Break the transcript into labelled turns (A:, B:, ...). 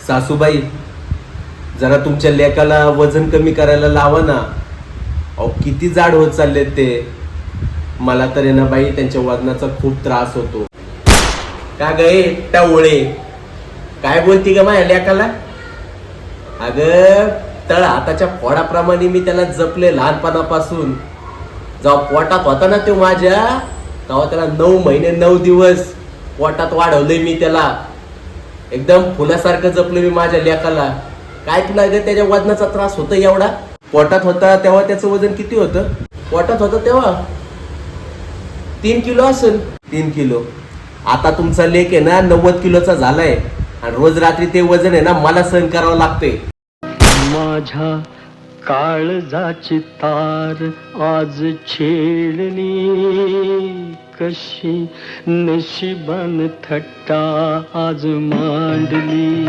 A: सासूबाई, जरा तुमच्या लेकाला वजन कमी करायला लावा ना. अहो किती जाड होत चाललेत ते. मला तर ना बाई त्यांच्या वजनाचा खूप त्रास होतो. का गे त्या ओळे काय बोलती ग माझ्या लेकाला? अगं तळ हाताच्या फोडाप्रमाणे मी त्याला जपले लहानपणापासून. जेव्हा पोटात होता ना तो माझ्या, तेव्हा त्याला 9 महिने 9 दिवस पोटात वाढवलंय मी त्याला. एकदम फुलासारखं जपलं मी माझ्या लेकाला. काय तुला ग त्याच्या वजनाचा त्रास होता एवढा? पोटात होता तेव्हा त्याचं वजन किती होतं? पोटात होतं तेव्हा 3 किलो असेल. 3 किलो. आता तुमचा लेक आहे ना 90 किलोचा झालाय आणि रोज रात्री ते वजन आहे ना मला सहन करावं लागते.
B: माझ्या काळजाची तार आज छेडली, कशी नशिबान थट्टा आज मांडली.